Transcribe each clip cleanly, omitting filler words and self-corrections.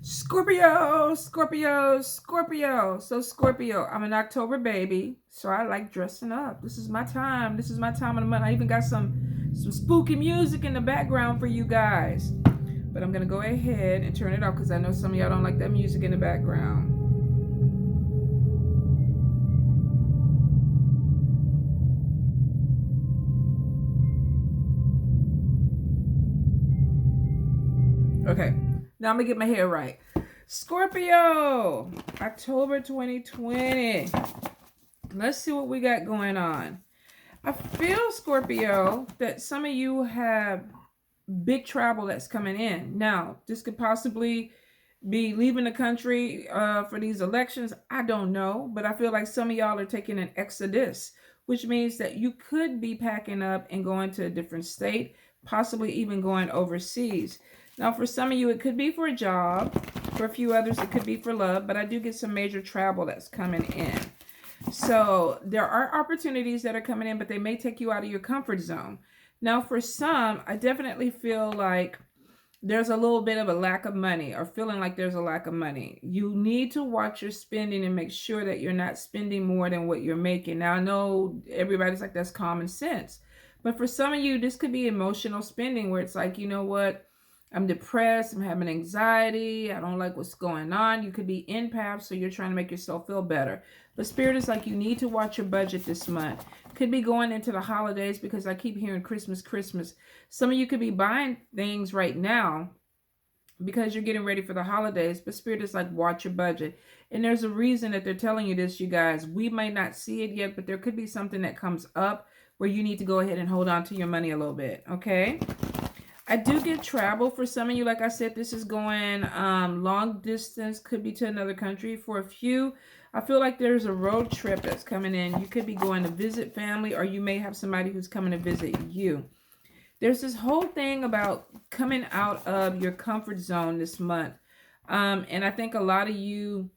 Scorpio, Scorpio, Scorpio. So Scorpio, I'm an October baby, so I like dressing up. This is my time. This is my time of the month. I even got some spooky music in the background for you guys. But I'm gonna go ahead and turn it off because I know some of y'all don't like that music in the background. Okay, now I'm gonna get my hair right. Scorpio, October 2020. Let's see what we got going on. I feel, Scorpio, that some of you have big travel that's coming in. Now, this could possibly be leaving the country for these elections. I don't know, but I feel like some of y'all are taking an exodus, which means that you could be packing up and going to a different state, possibly even going overseas. Now, for some of you, it could be for a job. For a few others, it could be for love, but I do get some major travel that's coming in. So there are opportunities that are coming in, but they may take you out of your comfort zone. Now, for some, I definitely feel like there's a little bit of a lack of money, or feeling like there's a lack of money. You need to watch your spending and make sure that you're not spending more than what you're making. Now, I know everybody's like, that's common sense. But for some of you, this could be emotional spending where it's like, you know what? I'm depressed. I'm having anxiety. I don't like what's going on. You could be empath, so you're trying to make yourself feel better. But Spirit is like, you need to watch your budget this month. Could be going into the holidays because I keep hearing Christmas, Christmas. Some of you could be buying things right now because you're getting ready for the holidays. But Spirit is like, watch your budget. And there's a reason that they're telling you this, you guys. We might not see it yet, but there could be something that comes up where you need to go ahead and hold on to your money a little bit, okay? I do get travel for some of you. Like I said, this is going long distance, could be to another country. For a few, I feel like there's a road trip that's coming in. You could be going to visit family, or you may have somebody who's coming to visit you. There's this whole thing about coming out of your comfort zone this month. And I think a lot of you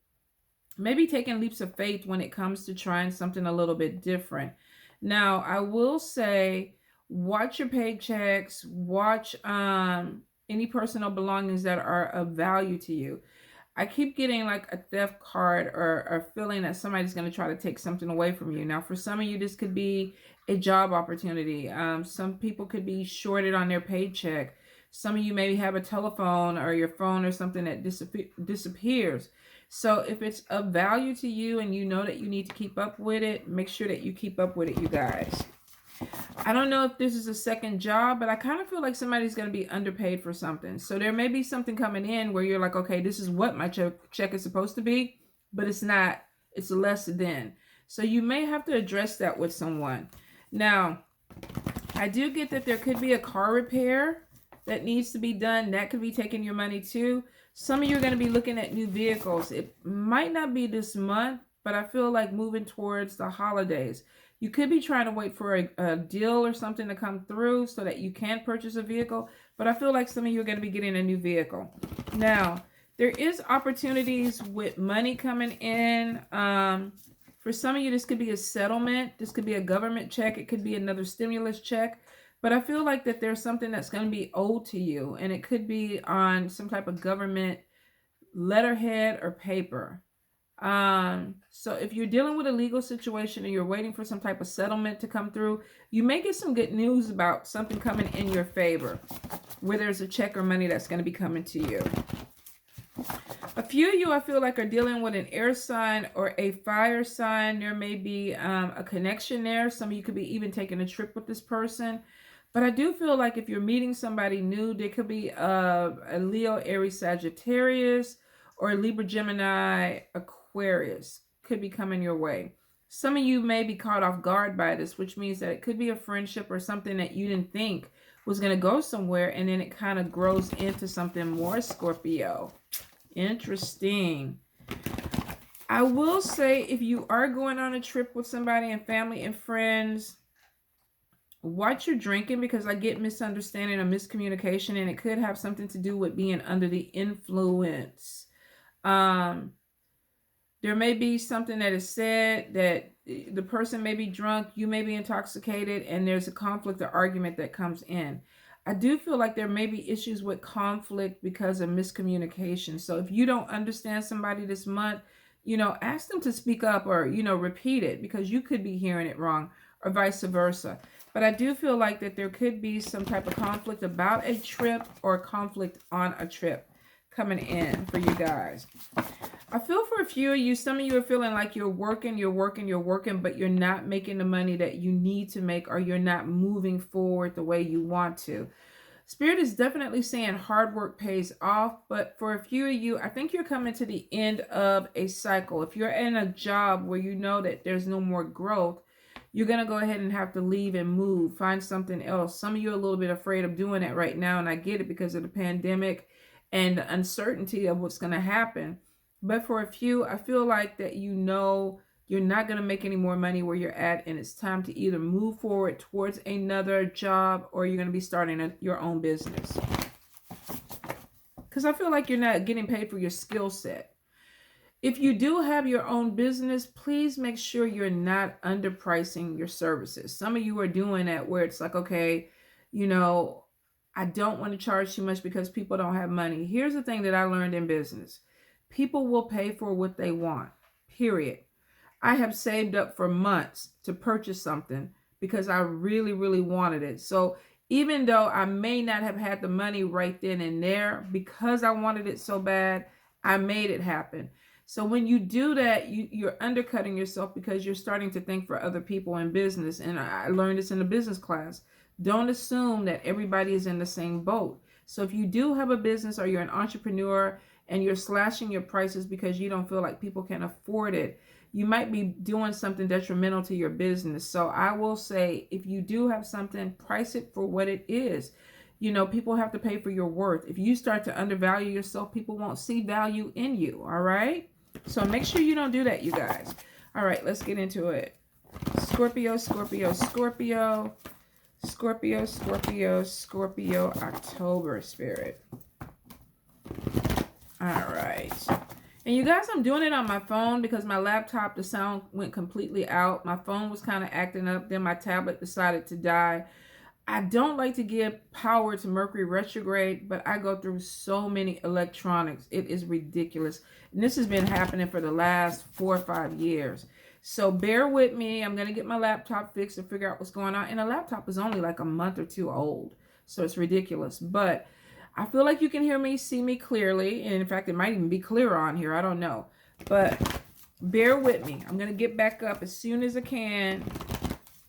may be taking leaps of faith when it comes to trying something a little bit different. Now, I will say, watch your paychecks, watch any personal belongings that are of value to you. I keep getting like a theft card, or feeling that somebody's going to try to take something away from you. Now, for some of you, this could be a job opportunity. Some people could be shorted on their paycheck. Some of you maybe have a telephone or your phone or something that disappears. So if it's of value to you and you know that you need to keep up with it, make sure that you keep up with it, you guys. I don't know if this is a second job, but I kind of feel like somebody's going to be underpaid for something. So there may be something coming in where you're like, okay, this is what my check is supposed to be, but it's not. It's less than. So you may have to address that with someone. Now, I do get that there could be a car repair that needs to be done. That could be taking your money too. Some of you are going to be looking at new vehicles. It might not be this month, but I feel like moving towards the holidays. You could be trying to wait for a deal or something to come through so that you can purchase a vehicle. But I feel like some of you are going to be getting a new vehicle. Now, there is opportunities with money coming in. For some of you, this could be a settlement. This could be a government check. It could be another stimulus check. But I feel like that there's something that's going to be owed to you. And it could be on some type of government letterhead or paper. So if you're dealing with a legal situation and you're waiting for some type of settlement to come through, you may get some good news about something coming in your favor, where there's a check or money that's going to be coming to you. A few of you, I feel like, are dealing with an air sign or a fire sign. There may be a connection there. Some of you could be even taking a trip with this person. But I do feel like if you're meeting somebody new, there could be a Leo, Aries, Sagittarius, or Libra, Gemini, Aquarius could be coming your way. Some of you may be caught off guard by this, which means that it could be a friendship or something that you didn't think was going to go somewhere, and then it kind of grows into something more, Scorpio. Interesting. I will say, if you are going on a trip with somebody and family and friends, watch your drinking, because I get misunderstanding or miscommunication, and it could have something to do with being under the influence. There may be something that is said that the person may be drunk, you may be intoxicated, and there's a conflict or argument that comes in. I do feel like there may be issues with conflict because of miscommunication. So if you don't understand somebody this month, ask them to speak up or, repeat it, because you could be hearing it wrong, or vice versa. But I do feel like that there could be some type of conflict about a trip or conflict on a trip coming in for you guys. I feel for a few of you, some of you are feeling like you're working, but you're not making the money that you need to make, or you're not moving forward the way you want to. Spirit is definitely saying hard work pays off, but for a few of you, I think you're coming to the end of a cycle. If you're in a job where you know that there's no more growth, you're going to go ahead and have to leave and move, find something else. Some of you are a little bit afraid of doing that right now, and I get it because of the pandemic and the uncertainty of what's going to happen. But for a few, I feel like that you're not going to make any more money where you're at, and it's time to either move forward towards another job, or you're going to be starting your own business. Because I feel like you're not getting paid for your skill set. If you do have your own business, please make sure you're not underpricing your services. Some of you are doing that where it's like, okay, I don't want to charge too much because people don't have money. Here's the thing that I learned in business. People will pay for what they want, period. I have saved up for months to purchase something because I really, really wanted it. So even though I may not have had the money right then and there, because I wanted it so bad, I made it happen. So when you do that, you're undercutting yourself because you're starting to think for other people in business. And I learned this in a business class. Don't assume that everybody is in the same boat. So if you do have a business, or you're an entrepreneur and you're slashing your prices because you don't feel like people can afford it, you might be doing something detrimental to your business. So I will say, if you do have something, price it for what it is. People have to pay for your worth. If you start to undervalue yourself, people won't see value in you. All right. So make sure you don't do that, you guys. All right, let's get into it. Scorpio, Scorpio, Scorpio, Scorpio, Scorpio, Scorpio, October, Spirit. All right. And you guys, I'm doing it on my phone because my laptop, the sound went completely out. My phone was kind of acting up. Then my tablet decided to die. I don't like to give power to Mercury retrograde, but I go through so many electronics. It is ridiculous. And this has been happening for the last 4 or 5 years. So bear with me. I'm going to get my laptop fixed and figure out what's going on. And the laptop is only like a month or 2 old. So it's ridiculous. But I feel like you can hear me, see me clearly. And in fact, it might even be clearer on here. I don't know. But bear with me. I'm going to get back up as soon as I can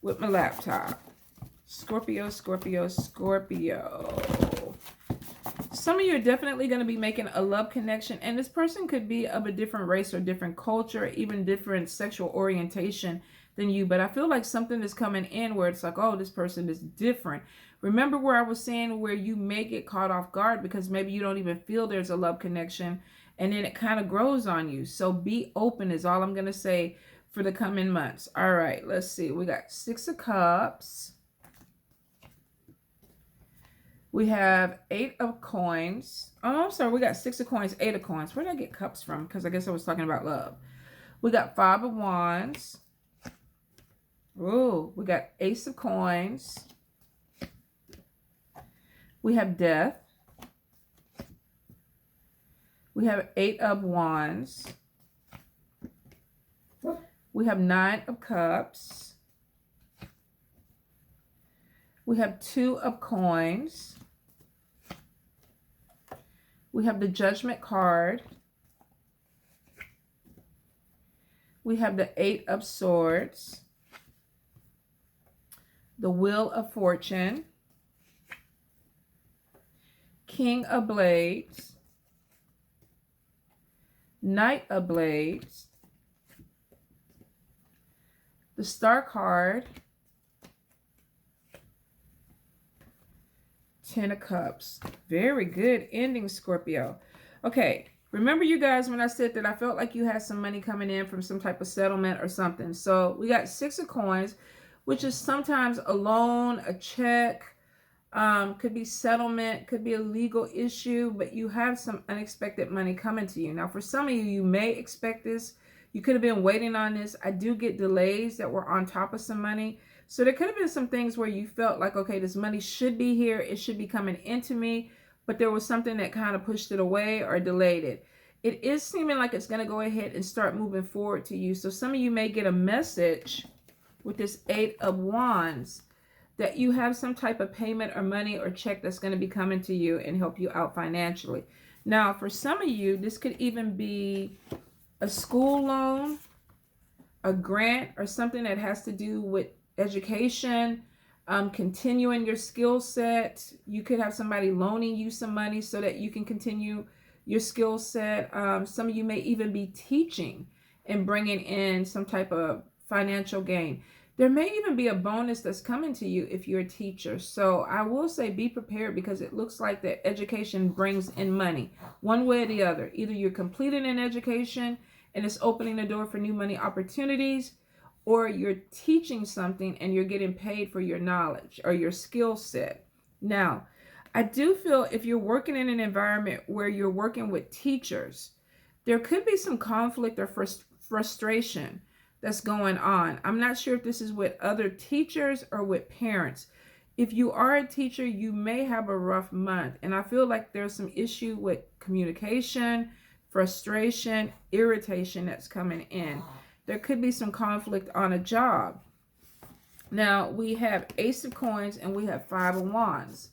with my laptop. Scorpio, Scorpio, Scorpio. Some of you are definitely going to be making a love connection. And this person could be of a different race or different culture, even different sexual orientation than you. But I feel like something is coming in where it's like, oh, this person is different. Remember where I was saying where you may get caught off guard because maybe you don't even feel there's a love connection. And then it kind of grows on you. So be open is all I'm going to say for the coming months. All right, let's see. We got 6 of Cups. We have 8 of Coins. Oh, I'm sorry. We got 6 of Coins, 8 of Coins. Where did I get Cups from? Because I guess I was talking about love. We got 5 of Wands. Ooh, we got Ace of Coins. We have Death. We have 8 of Wands. We have 9 of Cups. We have 2 of Coins. We have the Judgment card. We have the 8 of Swords. The Wheel of Fortune. King of Blades. Knight of Blades. The Star card. 10 of Cups. Very good ending, Scorpio. Okay, remember you guys when I said that I felt like you had some money coming in from some type of settlement or something. So we got 6 of Coins, which is sometimes a loan, a check, could be settlement, could be a legal issue, but you have some unexpected money coming to you. Now, for some of you, you may expect this. You could have been waiting on this. I do get delays that were on top of some money. So there could have been some things where you felt like, okay, this money should be here. It should be coming into me. But there was something that kind of pushed it away or delayed it. It is seeming like it's going to go ahead and start moving forward to you. So some of you may get a message with this 8 of Wands that you have some type of payment or money or check that's going to be coming to you and help you out financially. Now, for some of you, this could even be a school loan, a grant, or something that has to do with education, continuing your skill set. You could have somebody loaning you some money so that you can continue your skill set. Some of you may even be teaching and bringing in some type of financial gain. There may even be a bonus that's coming to you if you're a teacher. So I will say be prepared, because it looks like that education brings in money one way or the other. Either you're completing an education and it's opening the door for new money opportunities, or you're teaching something and you're getting paid for your knowledge or your skill set. Now, I do feel if you're working in an environment where you're working with teachers, there could be some conflict or frustration that's going on. I'm not sure if this is with other teachers or with parents. If you are a teacher, you may have a rough month. And I feel like there's some issue with communication, frustration, irritation that's coming in. There could be some conflict on a job. Now, we have Ace of Coins and we have 5 of Wands.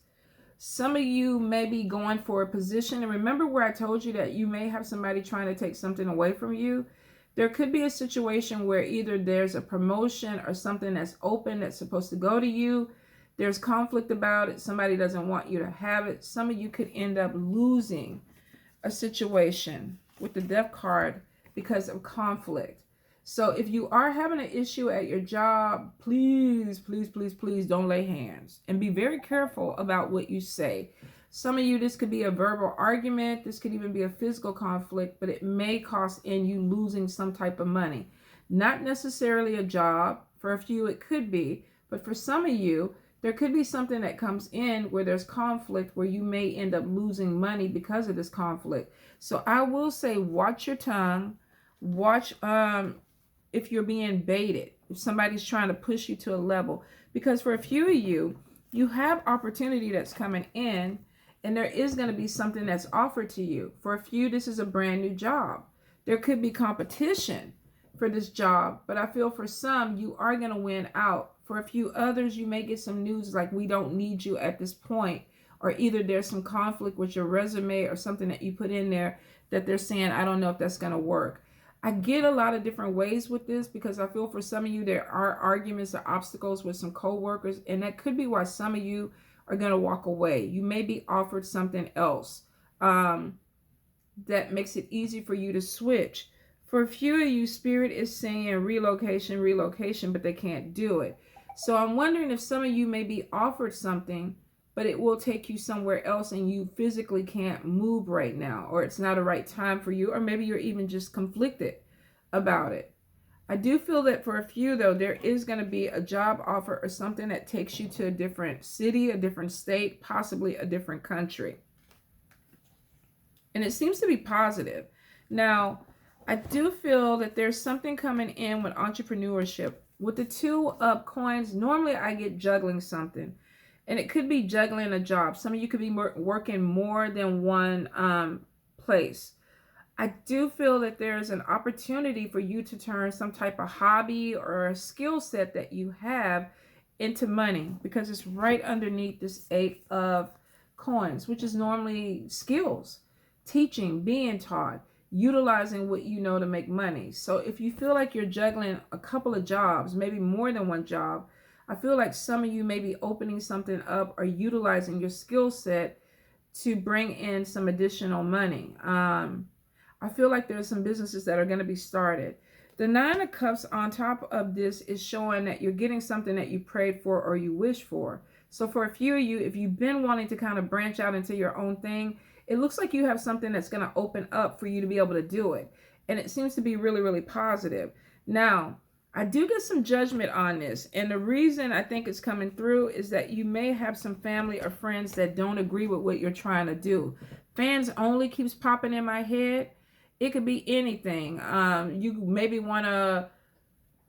Some of you may be going for a position. And remember where I told you that you may have somebody trying to take something away from you? There could be a situation where either there's a promotion or something that's open that's supposed to go to you. There's conflict about it. Somebody doesn't want you to have it. Some of you could end up losing a situation with the Death card because of conflict. So if you are having an issue at your job, please, please, please, please don't lay hands. And be very careful about what you say. Some of you, this could be a verbal argument. This could even be a physical conflict, but it may cost in you losing some type of money. Not necessarily a job. For a few, it could be. But for some of you, there could be something that comes in where there's conflict, where you may end up losing money because of this conflict. So I will say, watch your tongue. Watch if you're being baited, if somebody's trying to push you to a level. Because for a few of you, you have opportunity that's coming in, and there is going to be something that's offered to you. For a few, this is a brand new job. There could be competition for this job, but I feel for some, you are going to win out. For a few others, you may get some news like, we don't need you at this point, or either there's some conflict with your resume or something that you put in there that they're saying, I don't know if that's going to work. I get a lot of different ways with this, because I feel for some of you, there are arguments or obstacles with some coworkers, and that could be why some of you are going to walk away. You may be offered something else that makes it easy for you to switch. For a few of you, Spirit is saying relocation, relocation, but they can't do it. So I'm wondering if some of you may be offered something, but it will take you somewhere else and you physically can't move right now, or it's not a right time for you, or maybe you're even just conflicted about it. I do feel that for a few, though, there is going to be a job offer or something that takes you to a different city, a different state, possibly a different country. And it seems to be positive. Now, I do feel that there's something coming in with entrepreneurship. With the 2 of Coins, normally I get juggling something. And it could be juggling a job. Some of you could be working more than one place. I do feel that there's an opportunity for you to turn some type of hobby or a skill set that you have into money, because it's right underneath this 8 of Coins, which is normally skills, teaching, being taught, utilizing what you know to make money. So if you feel like you're juggling a couple of jobs, maybe more than one job, I feel like some of you may be opening something up or utilizing your skill set to bring in some additional money. I feel like there's some businesses that are going to be started. The 9 of Cups on top of this is showing that you're getting something that you prayed for or you wish for. So for a few of you, if you've been wanting to kind of branch out into your own thing, it looks like you have something that's going to open up for you to be able to do it. And it seems to be really, really positive. Now, I do get some judgment on this. And the reason I think it's coming through is that you may have some family or friends that don't agree with what you're trying to do. Fans only keeps popping in my head. It could be anything. You maybe want to,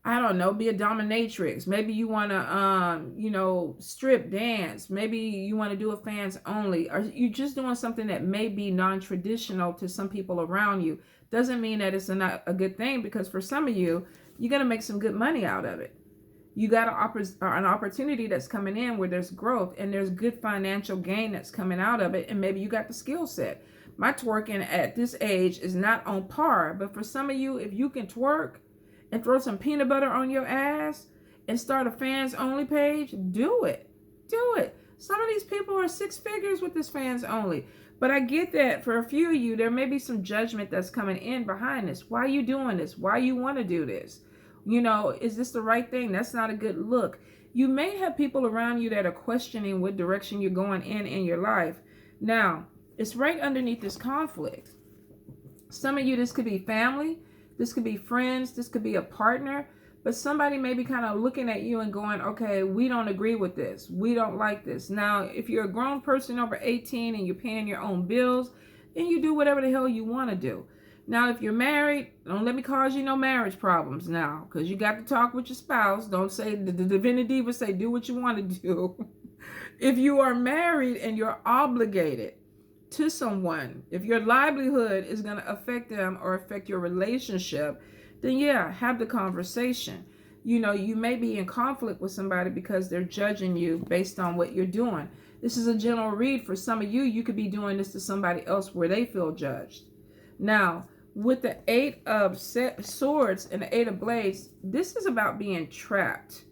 I don't know, be a dominatrix. Maybe you want to, strip dance. Maybe you want to do a fans only. Or you're just doing something that may be non-traditional to some people around you. Doesn't mean that it's not a good thing, because for some of you, you're going to make some good money out of it. You got an opportunity that's coming in where there's growth and there's good financial gain that's coming out of it. And maybe you got the skill set. My twerking at this age is not on par. But for some of you, if you can twerk and throw some peanut butter on your ass and start a fans only page, do it. Do it. Some of these people are 6 figures with this fans only. But I get that for a few of you, there may be some judgment that's coming in behind this. Why are you doing this? Why you want to do this? Is this the right thing? That's not a good look. You may have people around you that are questioning what direction you're going in your life. Now, it's right underneath this conflict. Some of you, this could be family. This could be friends. This could be a partner. But somebody may be kind of looking at you and going, okay, we don't agree with this. We don't like this. Now, if you're a grown person over 18 and you're paying your own bills, then you do whatever the hell you want to do. Now, if you're married, don't let me cause you no marriage problems now, because you got to talk with your spouse. Don't say, the divinity would say, do what you want to do. If you are married and you're obligated to someone, if your livelihood is going to affect them or affect your relationship, then yeah, have the conversation. You may be in conflict with somebody because they're judging you based on what you're doing. This is a general read. For some of you, you could be doing this to somebody else where they feel judged. Now, with the 8 of Swords and the 8 of Blades, this is about being trapped,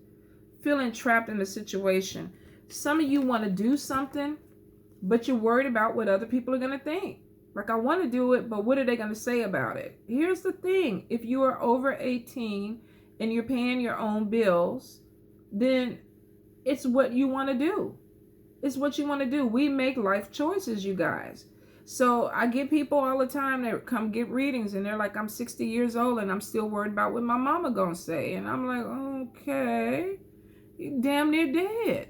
feeling trapped in a situation. Some of you want to do something, but you're worried about what other people are going to think. Like, I want to do it, but what are they going to say about it? Here's the thing. If you are over 18 and you're paying your own bills, then it's what you want to do. It's what you want to do. We make life choices, you guys. So I get people all the time that come get readings and they're like, I'm 60 years old and I'm still worried about what my mama gonna say. And I'm like, okay, you're damn near dead.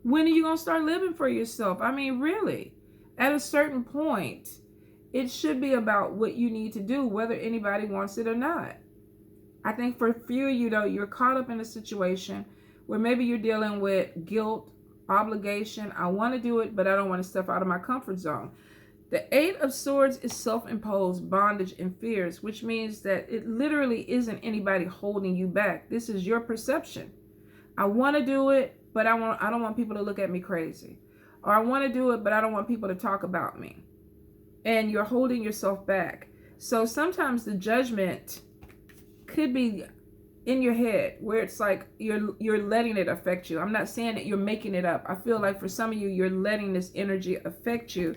When are you gonna start living for yourself? I mean, really, at a certain point, it should be about what you need to do, whether anybody wants it or not. I think for a few of you, though, you're caught up in a situation where maybe you're dealing with guilt, obligation. I want to do it, but I don't want to step out of my comfort zone. The 8 of Swords is self-imposed bondage and fears, which means that it literally isn't anybody holding you back. This is your perception. I want to do it, but I don't want people to look at me crazy. Or I want to do it, but I don't want people to talk about me. And you're holding yourself back. So sometimes the judgment could be in your head, where it's like you're letting it affect you. I'm not saying that you're making it up. I feel like for some of you, you're letting this energy affect you,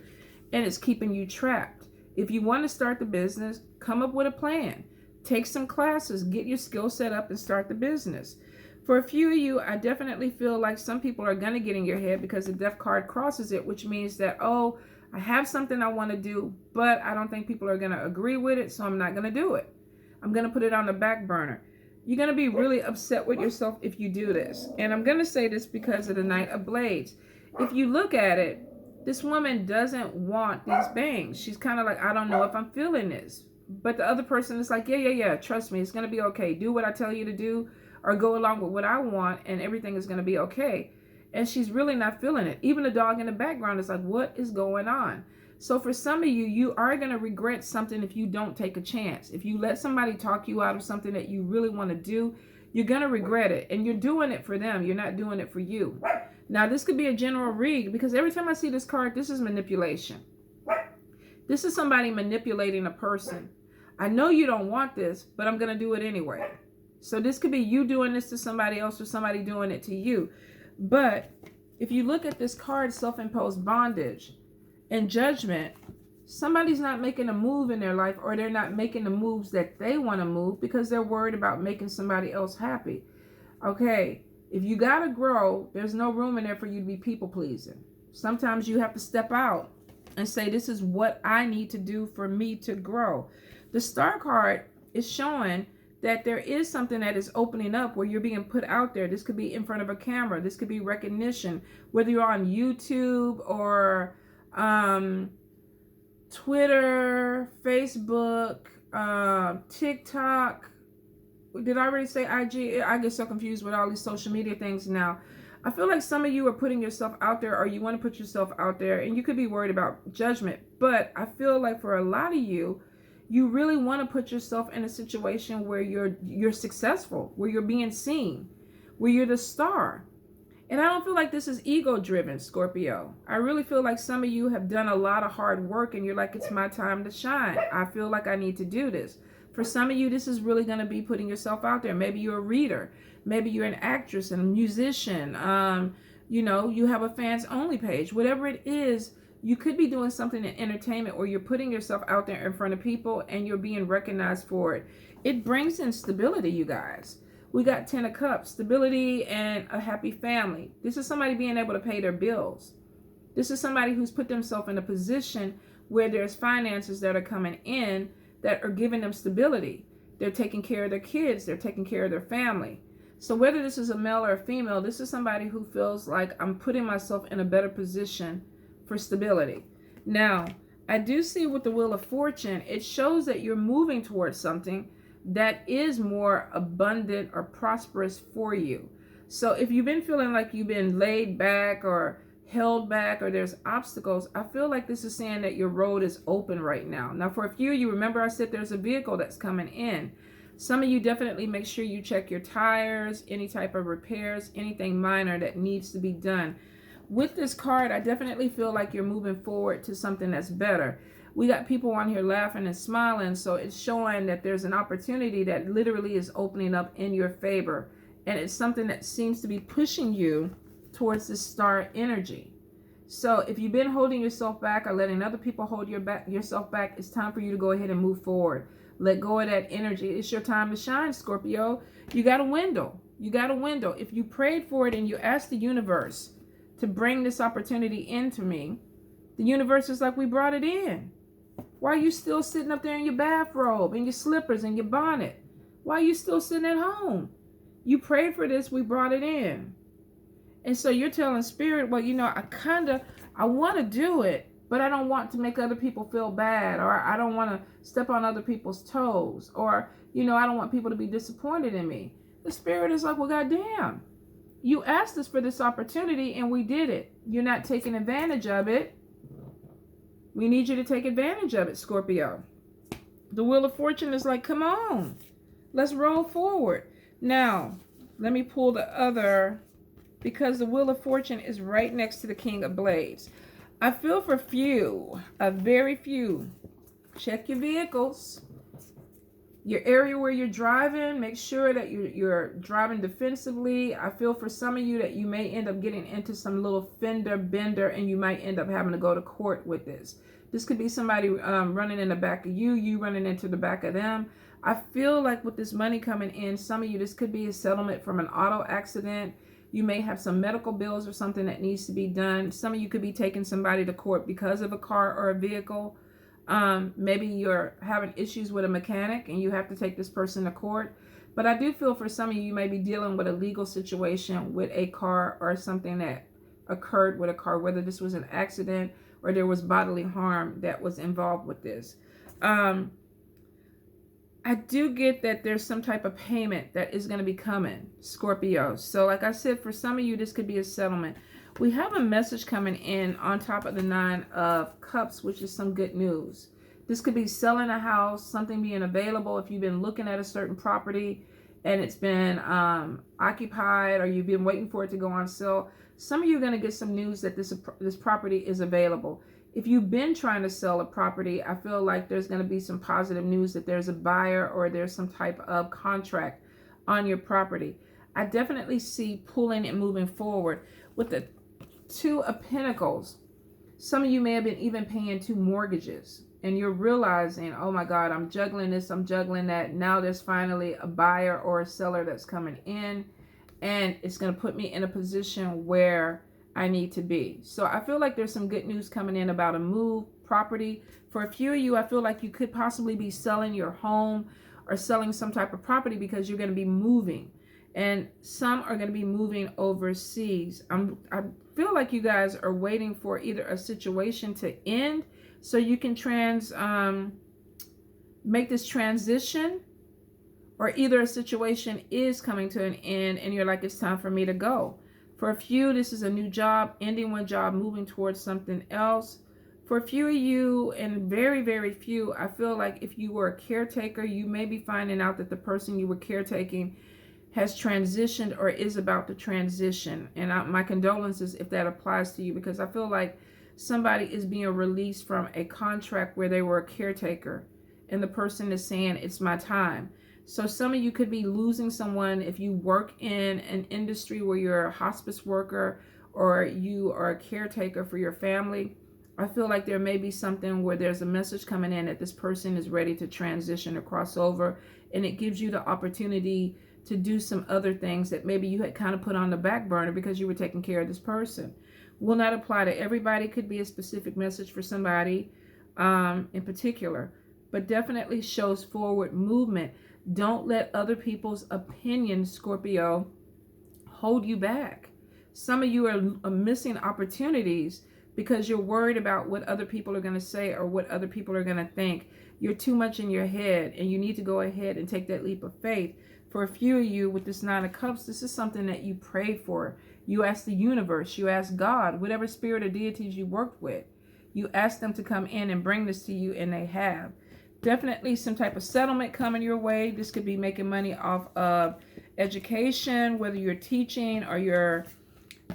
and it's keeping you trapped. If you want to start the business, come up with a plan. Take some classes, get your skill set up, and start the business. For a few of you, I definitely feel like some people are going to get in your head because the Death card crosses it, which means that, oh, I have something I want to do, but I don't think people are going to agree with it, so I'm not going to do it. I'm going to put it on the back burner. You're going to be really upset with yourself if you do this. And I'm going to say this because of the Knight of Blades. If you look at it, this woman doesn't want these bangs. She's kind of like, I don't know if I'm feeling this. But the other person is like, yeah, trust me, it's going to be okay. Do what I tell you to do, or go along with what I want, and everything is going to be okay. And she's really not feeling it. Even the dog in the background is like, what is going on? So for some of you, you are going to regret something if you don't take a chance. If you let somebody talk you out of something that you really want to do, you're going to regret it. And you're doing it for them. You're not doing it for you. Now, this could be a general read, because every time I see this card, this is manipulation. This is somebody manipulating a person. I know you don't want this, but I'm going to do it anyway. So this could be you doing this to somebody else, or somebody doing it to you. But if you look at this card, self-imposed bondage and judgment, somebody's not making a move in their life, or they're not making the moves that they want to move because they're worried about making somebody else happy. Okay, if you got to grow, there's no room in there for you to be people pleasing. Sometimes you have to step out and say, this is what I need to do for me to grow. The Star card is showing that there is something that is opening up where you're being put out there. This could be in front of a camera. This could be recognition, whether you're on YouTube or Twitter, Facebook, TikTok, did I already say IG? I get so confused with all these social media things now. I feel like some of you are putting yourself out there, or you want to put yourself out there, and you could be worried about judgment. But I feel like for a lot of you, you really want to put yourself in a situation where you're successful, where you're being seen, where you're the star. And I don't feel like this is ego driven, Scorpio. I really feel like some of you have done a lot of hard work and you're like, it's my time to shine. I feel like I need to do this. For some of you, this is really going to be putting yourself out there. Maybe you're a reader. Maybe you're an actress and a musician. You have a fans only page. Whatever it is, you could be doing something in entertainment where you're putting yourself out there in front of people and you're being recognized for it. It brings in stability, you guys. We got 10 of Cups, stability and a happy family. This is somebody being able to pay their bills. This is somebody who's put themselves in a position where there's finances that are coming in that are giving them stability. They're taking care of their kids. They're taking care of their family. So whether this is a male or a female, this is somebody who feels like I'm putting myself in a better position for stability. Now, I do see with the Wheel of Fortune, it shows that you're moving towards something that is more abundant or prosperous for you. So if you've been feeling like you've been laid back or held back or there's obstacles, I feel like this is saying that your road is open right now. Now, for a few of you, remember I said there's a vehicle that's coming in. Some of you definitely make sure you check your tires, any type of repairs, anything minor that needs to be done. With this card, I definitely feel like you're moving forward to something that's better. We got people on here laughing and smiling, so it's showing that there's an opportunity that literally is opening up in your favor. And it's something that seems to be pushing you towards this star energy. So if you've been holding yourself back or letting other people hold yourself back, it's time for you to go ahead and move forward. Let go of that energy. It's your time to shine, Scorpio. You got a window. You got a window. If you prayed for it and you asked the universe to bring this opportunity into me, the universe is like, we brought it in. Why are you still sitting up there in your bathrobe and your slippers and your bonnet? Why are you still sitting at home? You prayed for this, we brought it in. And so you're telling Spirit, well, I want to do it, but I don't want to make other people feel bad, or I don't want to step on other people's toes, or, I don't want people to be disappointed in me. The Spirit is like, well, goddamn, you asked us for this opportunity and we did it. You're not taking advantage of it. We need you to take advantage of it, Scorpio. The Wheel of Fortune is like, come on, let's roll forward. Now, let me pull the other, because the Wheel of Fortune is right next to the King of Blades. I feel for a very few, check your vehicles. Your area where you're driving, make sure that you're driving defensively. I feel for some of you that you may end up getting into some little fender bender and you might end up having to go to court with this. This could be somebody running in the back of you running into the back of them. I feel like with this money coming in, some of you, this could be a settlement from an auto accident. You may have some medical bills or something that needs to be done. Some of you could be taking somebody to court because of a car or a vehicle. Maybe you're having issues with a mechanic and you have to take this person to court. But I do feel for some of you, you may be dealing with a legal situation with a car or something that occurred with a car, whether this was an accident or there was bodily harm that was involved with this. I do get that there's some type of payment that is going to be coming, Scorpio. So like I said, for some of you, this could be a settlement. We have a message coming in on top of the 9 of Cups, which is some good news. This could be selling a house, something being available. If you've been looking at a certain property and it's been occupied, or you've been waiting for it to go on sale, some of you are going to get some news that this property is available. If you've been trying to sell a property, I feel like there's going to be some positive news that there's a buyer or there's some type of contract on your property. I definitely see pulling and moving forward. With the 2 of Pentacles, some of you may have been even paying 2 mortgages and you're realizing, oh my God, I'm juggling this, I'm juggling that. Now there's finally a buyer or a seller that's coming in and it's going to put me in a position where I need to be. So I feel like there's some good news coming in about a move, property. For a few of you, I feel like you could possibly be selling your home or selling some type of property because you're going to be moving. And some are going to be moving overseas. I feel like you guys are waiting for either a situation to end so you can make this transition, or either a situation is coming to an end and you're like, it's time for me to go. For a few, this is a new job, ending one job, moving towards something else. For a few of you, and very, very few, I feel like if you were a caretaker, you may be finding out that the person you were caretaking has transitioned or is about to transition. And my condolences if that applies to you, because I feel like somebody is being released from a contract where they were a caretaker and the person is saying, it's my time. So some of you could be losing someone if you work in an industry where you're a hospice worker or you are a caretaker for your family. I feel like there may be something where there's a message coming in that this person is ready to transition or cross over, and it gives you the opportunity to do some other things that maybe you had kind of put on the back burner because you were taking care of this person. Will not apply to everybody. Could be a specific message for somebody in particular, but definitely shows forward movement. Don't let other people's opinions, Scorpio, hold you back. Some of you are missing opportunities because you're worried about what other people are going to say or what other people are going to think. You're too much in your head, and you need to go ahead and take that leap of faith. For a few of you with this Nine of Cups, this is something that you pray for. You ask the universe, you ask God, whatever spirit or deities you worked with, you ask them to come in and bring this to you, and they have. Definitely some type of settlement coming your way. This could be making money off of education, whether you're teaching or you're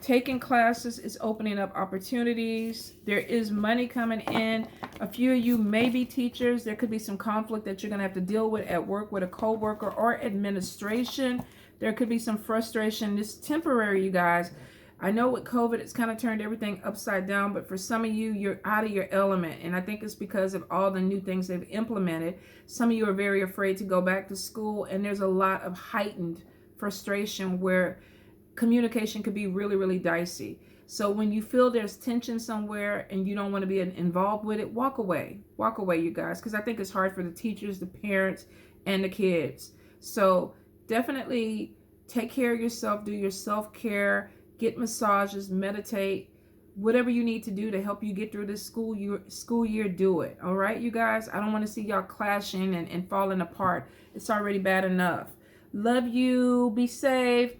taking classes. Is opening up opportunities. There is money coming in. A few of you may be teachers. There could be some conflict that you're going to have to deal with at work with a co-worker or administration. There could be some frustration. This is temporary, you guys. I know with COVID, it's kind of turned everything upside down, but for some of you, you're out of your element. And I think it's because of all the new things they've implemented. Some of you are very afraid to go back to school, and there's a lot of heightened frustration where communication could be really, really dicey. So when you feel there's tension somewhere and you don't want to be involved with it, walk away. Walk away, you guys, because I think it's hard for the teachers, the parents, and the kids. So definitely take care of yourself, do your self-care, get massages, meditate, whatever you need to do to help you get through this school year, do it. All right, you guys? I don't want to see y'all clashing and falling apart. It's already bad enough. Love you. Be safe.